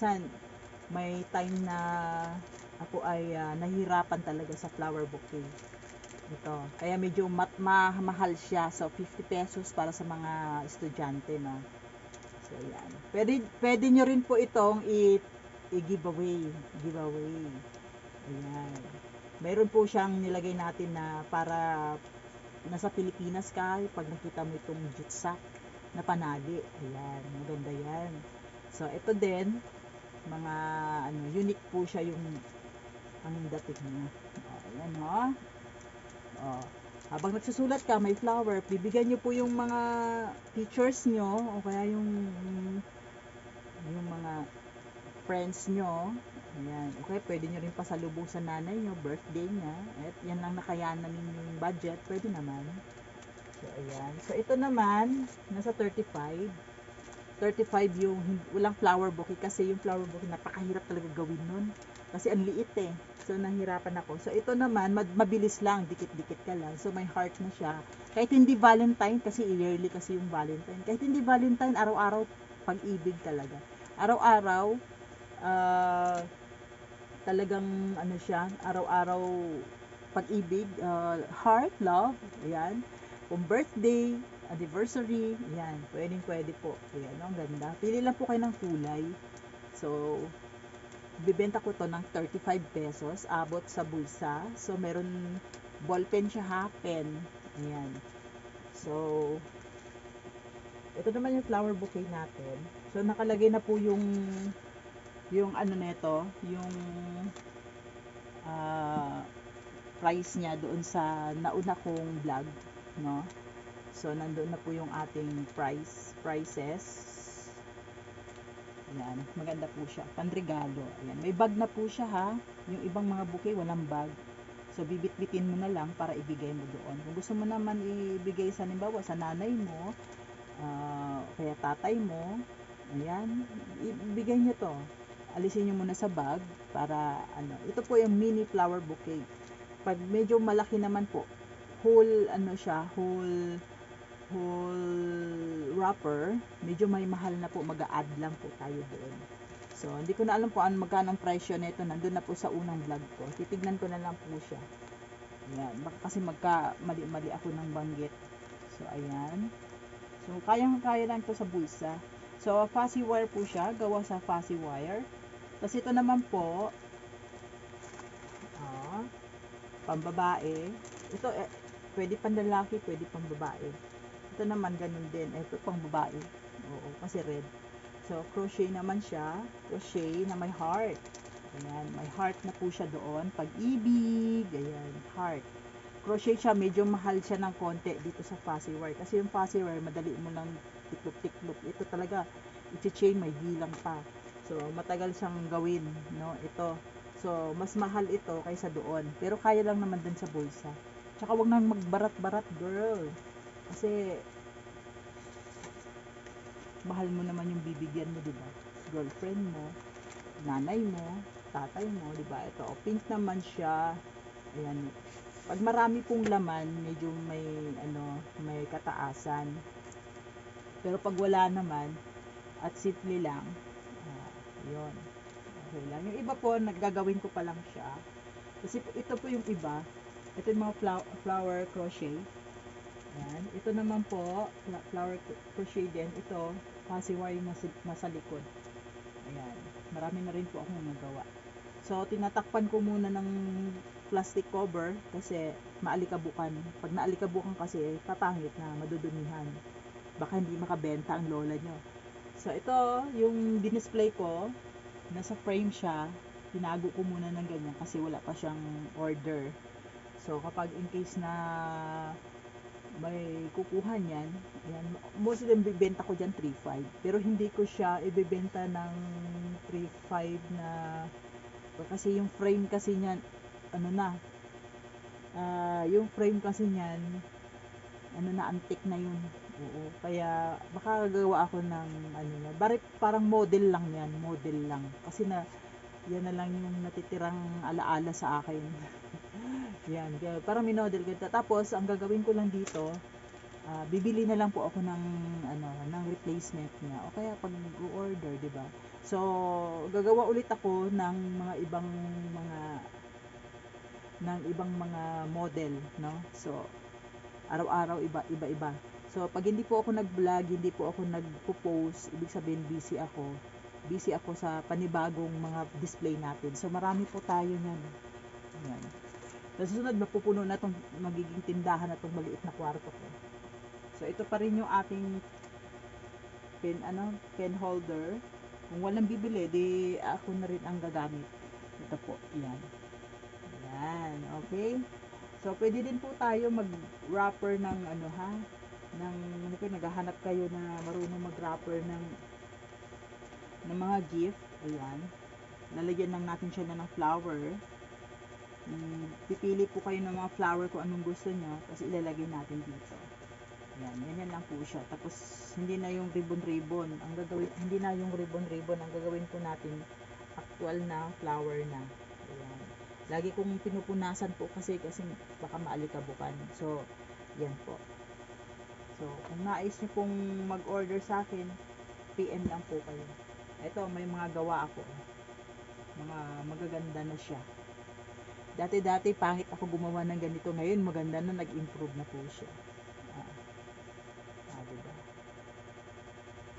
minsan may time na ako ay nahihirapan talaga sa flower bouquet. Ito. Kaya medyo mahal siya. So, 50 pesos para sa mga estudyante, no? So, yan. Pwede nyo rin po itong i-giveaway. Giveaway. Ayan. Mayroon po siyang nilagay natin na para nasa Pilipinas ka, pag nakita mo itong jutsak na panali. Ayan. Maganda yan. So, ito din, mga unique po siya yung ang dating niya. Ayan, ho. Habang nagsusulat ka, may flower, bibigyan nyo po yung mga teachers nyo o kaya yung mga friends nyo. Ayan. Okay, pwede nyo rin pasalubong sa nanay nyo, birthday niya. At yan lang nakayanan ninyo yung budget, pwede naman. So, ayan. So, ito naman, nasa 35. 35 yung walang flower bouquet kasi yung flower bouquet napakahirap talaga gawin nun. Kasi ang liit eh. So, nahirapan ako. So, ito naman, mabilis lang. Dikit-dikit ka lang. So, may heart na siya. Kahit hindi Valentine, kasi yearly kasi yung Valentine. Kahit hindi Valentine, araw-araw, pag-ibig talaga. Araw-araw, talagang, siya, araw-araw, pag-ibig, heart, love, ayan. Kung birthday, anniversary, ayan. Pwede po. Ayan, ang ganda. Pili lang po kayo ng kulay. So, bibenta ko to ng 35 pesos, abot sa bulsa. So, meron ballpen siya, ha, pen. Ayan. So, ito naman yung flower bouquet natin. So, nakalagay na po yung nito, yung price niya doon sa nauna kong vlog, no? So, nandoon na po yung ating prices. Ayan, maganda po siya. Panregalo. Ayan, may bag na po siya, ha. Yung ibang mga bouquet, walang bag. So, bibit-bitin mo na lang para ibigay mo doon. Kung gusto mo naman ibigay sa, halimbawa, sa nanay mo, kaya tatay mo, ayan, ibigay nyo to. Alisin nyo muna sa bag para, ito po yung mini flower bouquet. Pag medyo malaki naman po, whole wrapper, medyo may mahal na po, mag-a-add lang po tayo doon. So, hindi ko na alam po magkano ang presyo nito, nandun na po sa unang vlog ko. Titignan ko na lang po siya. Ayan, baka kasi mali ako ng banggit. So, ayan. So, kayang-kaya lang to sa bulsa. So, fussy wire po siya, gawa sa fussy wire. Tapos ito naman po, pambabae. Ito, pwede pang lalaki, pwede pang babae. Ito naman, ganun din. Ito, pang babae. Oo, kasi red. So, crochet naman siya. Crochet na may heart. Ayan, may heart na po siya doon. Pag-ibig. Ayan, heart. Crochet siya, medyo mahal siya ng konti dito sa fussy wire. Kasi yung fussy wire, madali mo lang tiklop-tiklop. Ito talaga, i-chain, may bilang pa. So, matagal siyang gawin, no? Ito. So, mas mahal ito kaysa doon. Pero kaya lang naman din sa bulsa. Tsaka wag nang magbarat-barat, girl. Kasi, mahal mo naman yung bibigyan mo, diba? Girlfriend mo, nanay mo, tatay mo, diba? Ito, pink naman siya. Ayan. Pag marami pong laman, medyo may kataasan. Pero pag wala naman, at simple lang, yun. Okay lang. Yung iba po, naggagawin ko pa lang siya. Kasi ito po yung iba. Ito yung mga flower crochet. Ayan. Ito naman po, flower crochet din. Ito, fussy wire nasa likod. Ayan. Marami na rin po akong nagawa. So, tinatakpan ko muna ng plastic cover kasi maalikabukan. Pag naalikabukan kasi, papangit na, madudumihan. Baka hindi makabenta ang lola nyo. So, ito, yung dinisplay ko, nasa frame siya. Tinago ko muna ng ganyan kasi wala pa siyang order. So, kapag in case na may kukuha niyan, ayan, most of them bibenta ko dyan 3.5. Pero hindi ko siya ibibenta ng 3.5 na kasi yung frame kasi niyan yung frame kasi niyan antique na yun. Oo, kaya baka gagawa ako ng parang model lang yan, model lang. Kasi yan na lang yung natitirang alaala sa akin. Yan, parang minodel ko. Tapos ang gagawin ko lang dito, bibili na lang po ako ng replacement niya. O kaya pag order, 'di ba? So, gagawa ulit ako ng mga ibang mga model, no? So, araw-araw iba-iba. So, pag hindi po ako nag-vlog, hindi po ako nagpo-post, ibig sabihin busy ako. Busy ako sa panibagong mga display natin. So, marami po tayo niyan. Yan. Sa susunod, mapupuno na tong magiging tindahan na tong maliit na kwarto ko. So, ito pa rin yung ating pen holder. Kung walang bibili, di ako na rin ang gagamit. Ito po, yan. Yan, okay? So, pwede din po tayo mag-wrapper ng naghahanap kayo na marunong mag-wrapper ng mga gift. Ayan. Lalagyan lang natin siya ng flower. Pipili po kayo ng mga flower kung anong gusto nyo, tapos ilalagay natin dito. Ayan, ganyan lang po siya. Tapos, hindi na yung ribbon-ribbon. Hindi na yung ribbon-ribbon. Ang gagawin po natin, actual na flower na. Ayan. Lagi kong pinupunasan po kasi baka maalikabukan. So, yan po. So, kung nais nyo pong mag-order sa akin, PM lang po kayo. Ito, may mga gawa ako. Mga magaganda na siya. Dati-dati, pangit ako gumawa ng ganito. Ngayon, maganda na, nag-improve na po siya. Diba?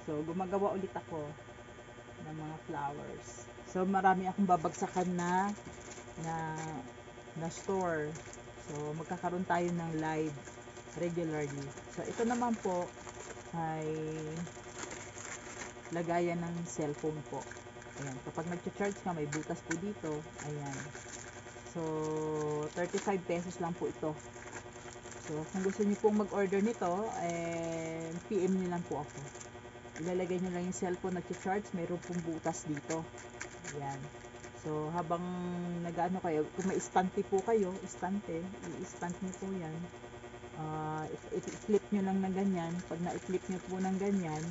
So, gumagawa ulit ako ng mga flowers. So, marami akong babagsakan na, na store. So, magkakaroon tayo ng live regularly. So, ito naman po ay lagayan ng cellphone po. Ayan. Kapag nag-charge ka, may butas po dito. Ayan. So, 35 pesos lang po ito. So, kung gusto niyo pong mag-order nito, PM niyo lang po ako. Ilalagay niyo lang yung cellphone nag-charge, mayroon pong butas dito. Ayan. So, habang nag-ano kayo, kung may istante po kayo, i-istant niyo po yan. I-flip nyo lang ng ganyan. Pag na-flip nyo po ng ganyan,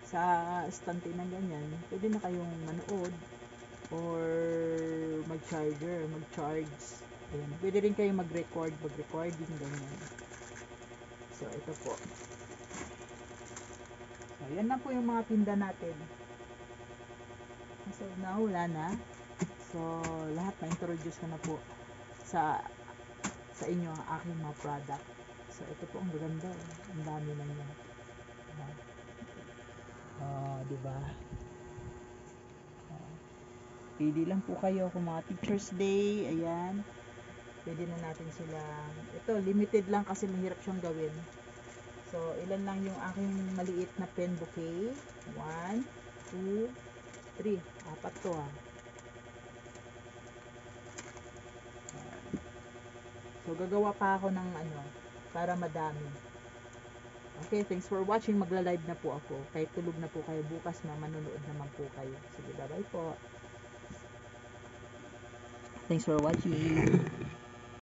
sa istante ng ganyan, pwede na kayong manood or mag-charge. Ayan. Pwede rin kayong mag-recording, ganyan. So, ito po. So, yan lang po yung mga tinda natin. So, now, wala na. So, lahat na-introduce ko na po sa inyo ang aking mga product. So, ito po ang maganda. Ang dami na niya. Diba? Pili lang po kayo kung mga Teacher's Day. Ayan. Pwede na natin silang, ito, limited lang kasi mahirap siyang gawin. So, ilan lang yung aking maliit na pen bouquet. 1, 2, 3. Apat to ha. So, gagawa pa ako ng para madami. Okay, thanks for watching. Magla-live na po ako. Kahit tulog na po kayo, bukas manonood naman po kayo. Sige, bye-bye po. Thanks for watching.